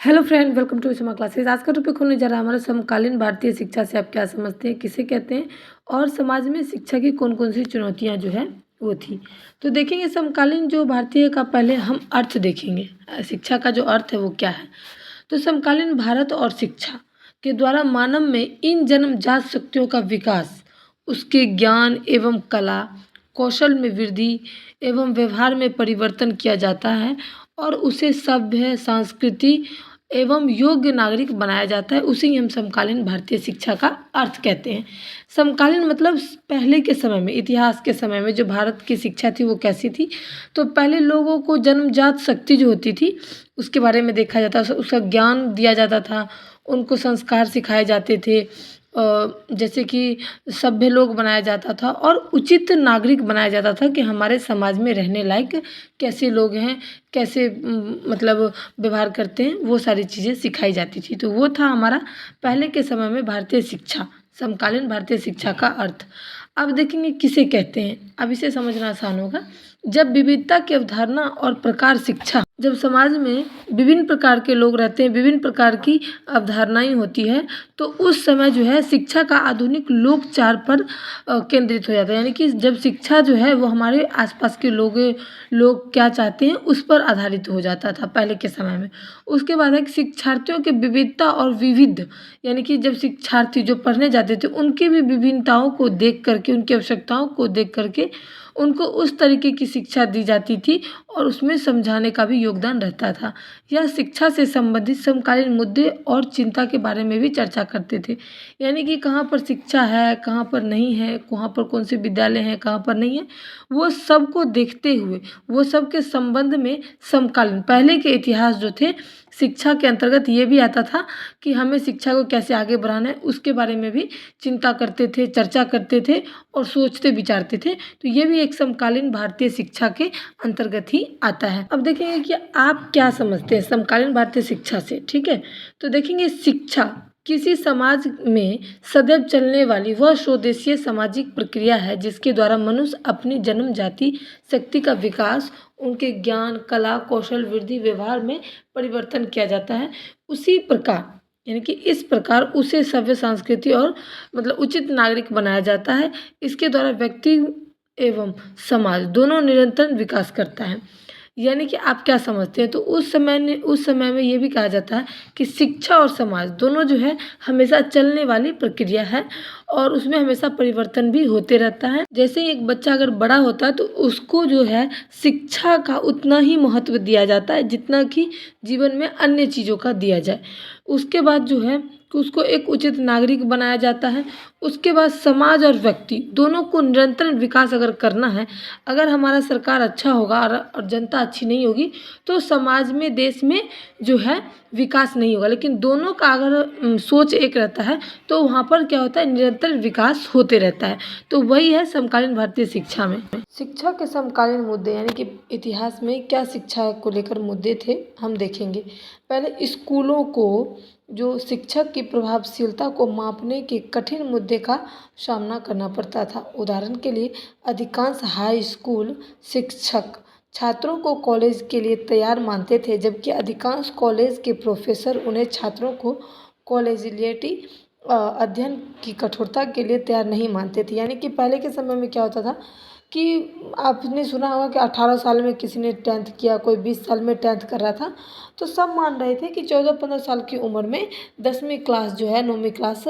Hello friend, welcome to समा classes. आज का टॉपिक होने जा रहा है हमारा समकालीन भारतीय शिक्षा से आप क्या समझते हैं, किसे कहते हैं और समाज में शिक्षा की कौन कौन सी चुनौतियां जो है वो थी। तो देखेंगे समकालीन जो भारतीय का पहले हम अर्थ देखेंगे, शिक्षा का जो अर्थ है वो क्या है। तो समकालीन भारत और शिक्षा के द्वारा मानव में इन जन्मजात शक्तियों का विकास, उसके ज्ञान एवं कला कौशल में वृद्धि एवं व्यवहार में परिवर्तन किया जाता है और उसे सभ्य संस्कृति एवं योग्य नागरिक बनाया जाता है। उसे ही हम समकालीन भारतीय शिक्षा का अर्थ कहते हैं। समकालीन मतलब पहले के समय में, इतिहास के समय में जो भारत की शिक्षा थी वो कैसी थी। तो पहले लोगों को जन्मजात शक्ति जो होती थी उसके बारे में देखा जाता था, उसका ज्ञान दिया जाता था, उनको संस्कार सिखाए जाते थे, जैसे कि सभ्य लोग बनाया जाता था और उचित नागरिक बनाया जाता था कि हमारे समाज में रहने लायक कैसे लोग हैं, कैसे मतलब व्यवहार करते हैं, वो सारी चीज़ें सिखाई जाती थी। तो वो था हमारा पहले के समय में भारतीय शिक्षा, समकालीन भारतीय शिक्षा का अर्थ। अब देखेंगे किसे कहते हैं। अब इसे समझना आसान होगा। जब विविधता की अवधारणा और प्रकार शिक्षा, जब समाज में विभिन्न प्रकार के लोग रहते हैं, विभिन्न प्रकार की अवधारणाएं होती है, तो उस समय जो है शिक्षा का आधुनिक लोकचार पर केंद्रित हो जाता है। यानी कि जब शिक्षा जो है वो हमारे आसपास के लोग क्या चाहते हैं उस पर आधारित हो जाता था पहले के समय में। उसके बाद है कि शिक्षार्थियों की विविधता और विविध, यानी कि जब शिक्षार्थी जो पढ़ने जाते थे उनकी भी विभिन्नताओं को देख करके, उनकी आवश्यकताओं को देख करके उनको उस तरीके की शिक्षा दी जाती थी और उसमें समझाने का भी योगदान रहता था। यह शिक्षा से संबंधित समकालीन मुद्दे और चिंता के बारे में भी चर्चा करते थे। यानी कि कहाँ पर शिक्षा है, कहाँ पर नहीं है, कहाँ पर कौन से विद्यालय हैं, कहाँ पर नहीं है, वो सबको देखते हुए, वो सब के संबंध में समकालीन पहले के इतिहास जो थे शिक्षा के अंतर्गत ये भी आता था कि हमें शिक्षा को कैसे आगे बढ़ाना है, उसके बारे में भी चिंता करते थे, चर्चा करते थे और सोचते विचारते थे। तो ये भी एक समकालीन भारतीय शिक्षा के अंतर्गत ही आता है। अब देखेंगे कि आप क्या समझते हैं समकालीन भारतीय शिक्षा से, ठीक है। तो देखेंगे शिक्षा किसी समाज में सदैव चलने वाली वह स्वदेशीय सामाजिक प्रक्रिया है जिसके द्वारा मनुष्य अपनी जन्म जाति शक्ति का विकास, उनके ज्ञान कला कौशल वृद्धि व्यवहार में परिवर्तन किया जाता है। उसी प्रकार, यानी कि इस प्रकार उसे सभ्य संस्कृति और मतलब उचित नागरिक बनाया जाता है। इसके द्वारा व्यक्ति एवं समाज दोनों निरंतर विकास करता है। यानी कि आप क्या समझते हैं। तो उस समय में ये भी कहा जाता है कि शिक्षा और समाज दोनों जो है हमेशा चलने वाली प्रक्रिया है और उसमें हमेशा परिवर्तन भी होते रहता है। जैसे ही एक बच्चा अगर बड़ा होता है तो उसको जो है शिक्षा का उतना ही महत्व दिया जाता है जितना कि जीवन में अन्य चीज़ों का दिया जाए। उसके बाद जो है कि उसको एक उचित नागरिक बनाया जाता है। उसके बाद समाज और व्यक्ति दोनों को निरंतर विकास अगर करना है, अगर हमारा सरकार अच्छा होगा और जनता अच्छी नहीं होगी तो समाज में देश में जो है विकास नहीं होगा। लेकिन दोनों का अगर सोच एक रहता है तो वहाँ पर क्या होता है, निरंतर विकास होते रहता है। तो वही है समकालीन भारतीय शिक्षा में। शिक्षा के समकालीन मुद्दे, यानी कि इतिहास में क्या शिक्षा को लेकर मुद्दे थे हम देखेंगे। पहले स्कूलों को जो शिक्षक की प्रभावशीलता को मापने के कठिन मुद्दे का सामना करना पड़ता था। उदाहरण के लिए अधिकांश हाई स्कूल शिक्षक छात्रों को कॉलेज के लिए तैयार मानते थे, जबकि अधिकांश कॉलेज के प्रोफेसर उन्हें छात्रों को कॉलेजिएटी अध्ययन की कठोरता के लिए तैयार नहीं मानते थे। यानी कि पहले के समय में क्या होता था कि आपने सुना होगा कि 18 साल में किसी ने 10th किया, कोई 20 साल में 10th कर रहा था, तो सब मान रहे थे कि 14-15 साल की उम्र में 10वीं क्लास जो है 9वीं क्लास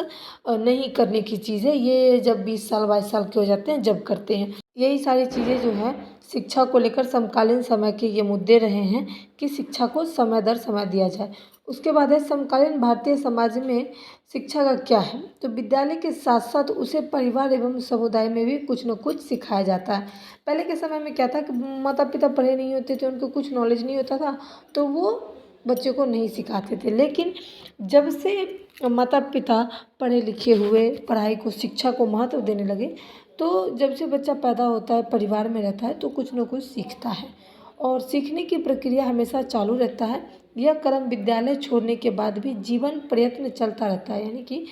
नहीं करने की चीज़ है, ये जब 20 साल 22 साल के हो जाते हैं जब करते हैं। यही सारी चीज़ें जो है शिक्षा को लेकर समकालीन समय के ये मुद्दे रहे हैं कि शिक्षा को समय दर समय दिया जाए। उसके बाद है समकालीन भारतीय समाज में शिक्षा का क्या है। तो विद्यालय के साथ साथ उसे परिवार एवं समुदाय में भी कुछ न कुछ सिखाया जाता है। पहले के समय में क्या था कि माता पिता पढ़े नहीं होते थे, उनको कुछ नॉलेज नहीं होता था तो वो बच्चों को नहीं सिखाते थे। लेकिन जब से माता पिता पढ़े लिखे हुए, पढ़ाई को शिक्षा को महत्व देने लगे, तो जब से बच्चा पैदा होता है परिवार में रहता है तो कुछ न कुछ सीखता है और सीखने की प्रक्रिया हमेशा चालू रहता है। यह क्रम विद्यालय छोड़ने के बाद भी जीवन प्रयत्न चलता रहता है। यानी कि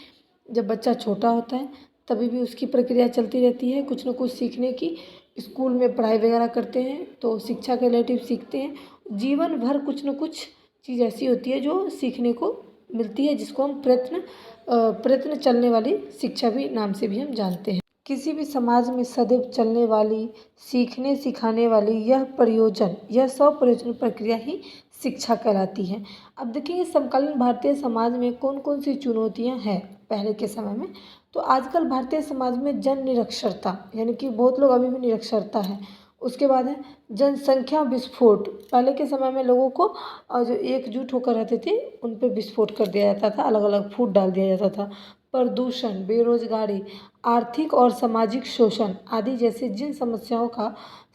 जब बच्चा छोटा होता है तभी भी उसकी प्रक्रिया चलती रहती है कुछ न कुछ सीखने की। स्कूल में पढ़ाई वगैरह करते हैं तो शिक्षा के रिलेटिव सीखते हैं। जीवन भर कुछ न कुछ चीज़ ऐसी होती है जो सीखने को मिलती है, जिसको हम प्रयत्न चलने वाली शिक्षा भी नाम से भी हम जानते हैं। किसी भी समाज में सदैव चलने वाली, सीखने सिखाने वाली यह स्वप्रयोजन प्रक्रिया ही शिक्षा कहलाती है। अब देखिए समकालीन भारतीय समाज में कौन कौन सी चुनौतियां हैं पहले के समय में। तो आजकल भारतीय समाज में जन निरक्षरता, यानी कि बहुत लोग अभी भी निरक्षरता है। उसके बाद है जनसंख्या विस्फोट। पहले के समय में लोगों को जो एकजुट होकर रहते थे उन पर विस्फोट कर दिया जाता था, अलग अलग फूट डाल दिया जाता था। प्रदूषण, बेरोजगारी, आर्थिक और सामाजिक शोषण आदि जैसे जिन समस्याओं का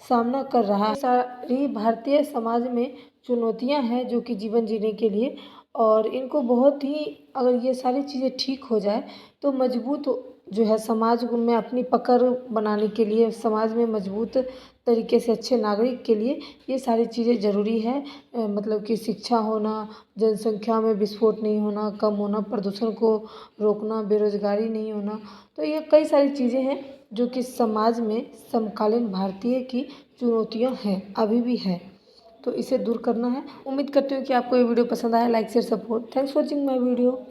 सामना कर रहा है, सारी भारतीय समाज में चुनौतियां हैं जो कि जीवन जीने के लिए, और इनको बहुत ही, अगर ये सारी चीज़ें ठीक हो जाए तो मजबूत जो है समाज में अपनी पकड़ बनाने के लिए, समाज में मजबूत तरीके से अच्छे नागरिक के लिए ये सारी चीज़ें ज़रूरी है। मतलब कि शिक्षा होना, जनसंख्या में विस्फोट नहीं होना, कम होना, प्रदूषण को रोकना, बेरोजगारी नहीं होना। तो ये कई सारी चीज़ें हैं जो कि समाज में समकालीन भारतीय की चुनौतियाँ हैं, अभी भी हैं। तो इसे दूर करना है। उम्मीद करती हूँ कि आपको ये वीडियो पसंद आया। Like share support. Thanks for watching my video.